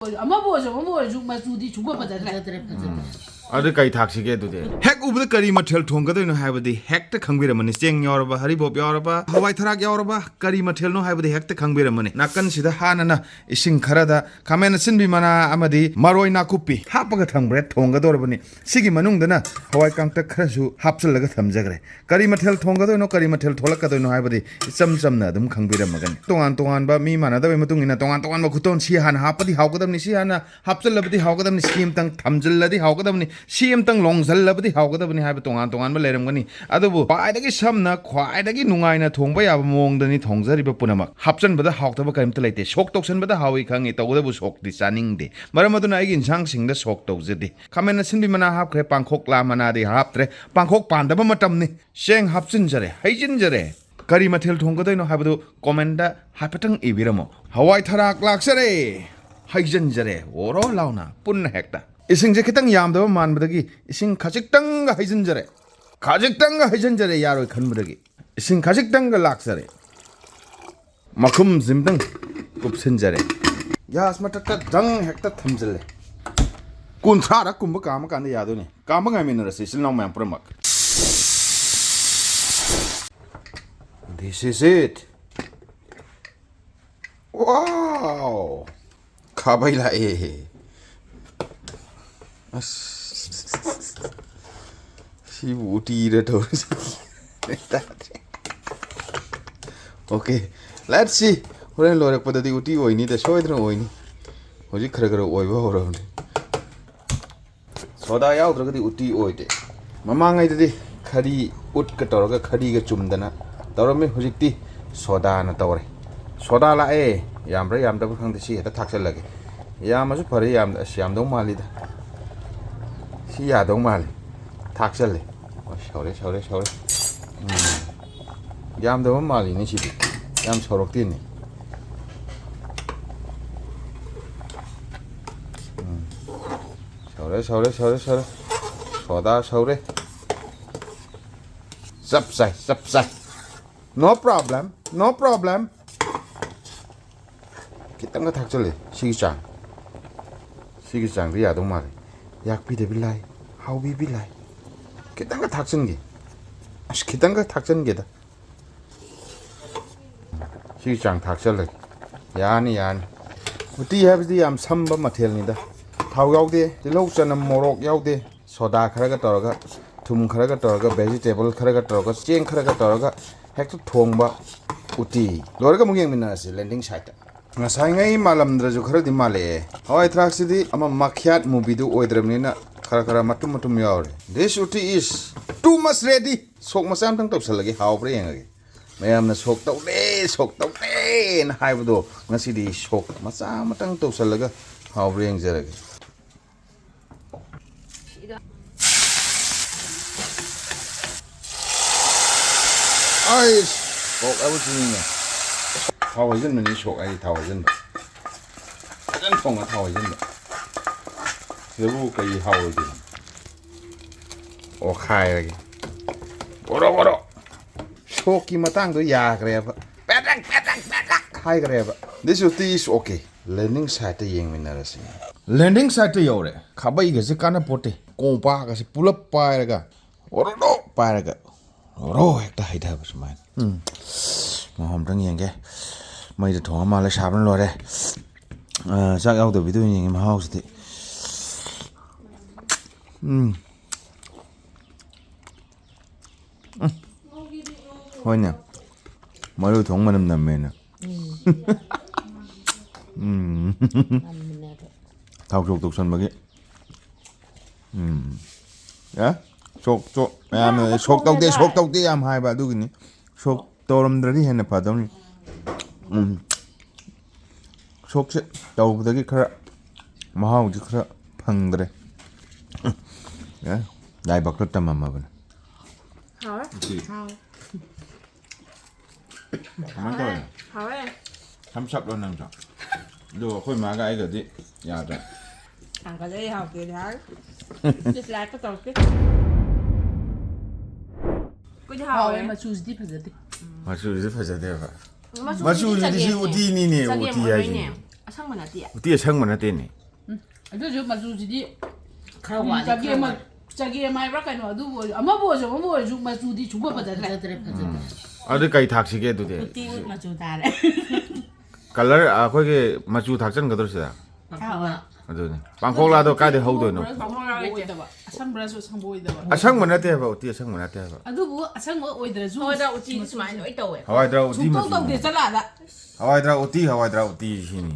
아마 보죠 마주디 주고 받아들래. Ada kai thaksi ke dude hek ubde kari mathel thongga do no haibadi hek ta khangbira mani cheng yorba haribop yorba hawai tharak yorba kari mathel no haibadi hek ta khangbira mani nakan sida hanana ising kharada kamen sinbi mana amadi maroi na kupi hapaga thangbre thongga do bani sigi manung dana hawai kangta kharasu hapsal laga thamjagre kari mathel thongga do no kari mathel tholak ka do no haibadi cham cham na dum khangbira magan tongan ba mi mana da matung ina tongan ba khuton si han hapadi hawgadam ni si hana hapsal labadi hawgadam ni sim tang thamjal ladi hawgadam ni CM tang longzal labadi hawgadabani haiba tongan ba leramgani adubu paidagi samna khwaidagi nungaina thongba yaba mongdani thongjariba punamak hapchanbada hawtaba karimta leite sok toksanbada hawi khangi tawdabu sok di chaningde maramaduna aigi insang singda sok tawjadi kamena sinbi mana hapkhre pangkhok la mana di haptre pangkhok pandaba matamni sheng hapchin jare haijin jare kari mathel thonggadoino haibadu komenda hapatang ibiramo hawai tharak laksare haijin jare oro launa punna hekta 이승제 kitang yamdaba manbadagi ising khajiktanga haijanjare khajiktanga haijanjare yaroi khanbadagi ising khajiktanga laksare makhum zimdang kupsinjare yas matata dang hekta thamjale kunthara kumba kama kanda yadone kama ngaminara sisil naw mayam pramak this is it wow kabaila Si Ooti dah tahu. Okay, let's see. Orang lorak pada di Ooti oi ni dah show itu oi ni. Hoji kera oi bawa orang ni. Soda ya udah di Ooti oi deh. Mama ngai tadi khari ut ke tahu ke khari ke cumdana. Tahu me hoji ti soda na tahu re. Soda lah yam dah bukan di sini. Kita taksel lagi. Yam masuk pari yam dong mali dah. Si ya dong mal taksel le shore yam dong mal ini sih yam sorok tin ni shore soda shore sap sai no problem kita nggak taksel le si chang dia dong mal yak bi de bilai how bi bilai kitang ka thaksan ge kitang ka thaksan ge da si chang thaksal le yani uti habdi yam samba mathel ni da thau yaude tilo chana morok yaude soda khara ga toraga thum khara ga toraga vegetable khara ga toraga cheng khara ga toraga hekto thongba uti lorga mung yeng mina si landing site ngasai ngai malam draju khara di male hawai thrak sidi ama makhyat movie du oidramni na khara matum yaure this Ooti is too much ready sok masam tang top salagi haw pre yangage mayam na sok tau de na haibudo ngasi di sok masam tang top salaga haw pre yang jarage ai sok awu jininya thawajin mani sok ai thawajin jan phong thawajin Sebu kai thawajin o khai lagi boro sok ki matang do ya greba petak khai greba this is okay landing site yeng minara si landing site yore khabai ge se kana pote kompa ga se pulap pairaga oro pairaga oro ekta haida basman maham tang yeng ge mai de thong ma la sabran lo re sak yaw do video yeng ma house ti Honya malu thong manam namena thau chok tok san bagi ya chok am chok tok de am hai ba du ni chok toram drari hena padam chok se taw dagi khara mahau ji khara phangdre ya dai bak ta mama ban好哎 삼삽 로 남자 너 거기 마가 이거 디 야다 ăn cái đấy học cái đó just like cái tàu cái cái hào ấy mà choose đi phải gì 맞추지 파자 대봐 맞추지 Ooti ni ne Ooti yaji ꯑꯁꯪꯕ ꯅꯠꯇꯦ 우티 ꯑꯁꯪꯕ ꯅꯠꯇꯦꯅꯦ ꯑꯗꯨꯁꯨ ꯃꯆꯨꯁꯤꯗꯤ ꯈꯔ ꯋꯥꯠꯂꯤ ꯆꯒꯦꯝ ꯍꯥꯏꯕ꯭ꯔꯥ ꯀꯩꯅꯣ ꯑꯗꯨꯕꯨ ꯑꯃꯕꯨ ꯑꯣꯏꯔꯁꯨ ꯃꯆꯨꯗꯤ ꯁꯨꯡꯐ ꯐꯖꯗ꯭ꯔꯦ ꯑꯗꯨ ꯀꯩ ꯊꯥꯛꯁꯤꯒꯦ ꯑꯗꯨꯗꯤ ꯎꯇꯤ ꯃꯆꯨ ꯇꯥꯔꯦ ꯀꯂꯔ ꯑꯩꯈꯣꯏꯒꯤ ꯃꯆꯨ ꯊꯥꯛꯆꯟꯒꯗ꯭ꯔꯣ ꯁꯤꯗ ꯑꯗꯨꯅꯤ ꯄꯥꯡꯈꯣꯛꯂꯥꯗꯣ ꯀꯥꯏꯗꯩ ꯍꯧꯗꯣꯏꯅꯣ ꯑꯁꯪꯕꯔꯁꯨ ꯑꯁꯪꯕ ꯑꯣꯏꯗꯕ ꯑꯁꯪꯕ ꯅꯠꯇꯦ ꯍꯥꯏꯕ ꯎꯇꯤ ꯑꯁꯪꯕ ꯅꯠꯇꯦ ꯍꯥꯏꯕ ꯑꯗꯨꯕꯨ ꯑꯁꯪꯕ ꯑꯣꯏꯗ꯭ꯔꯁꯨ ꯍꯣꯏꯗ ꯎꯇꯤ ꯁꯨꯃꯥꯏꯅ ꯂꯣꯏ ꯇꯧꯋꯦ ꯍꯋꯥꯏꯗ꯭ꯔꯥꯛ ꯎꯇꯤ ꯁꯨꯡꯇꯧ ꯇꯧꯗꯦ ꯆꯠꯂꯥꯗ ꯍꯋꯥꯏꯗ꯭ꯔꯥꯛ ꯎꯇꯤ ꯁꯤꯅꯤ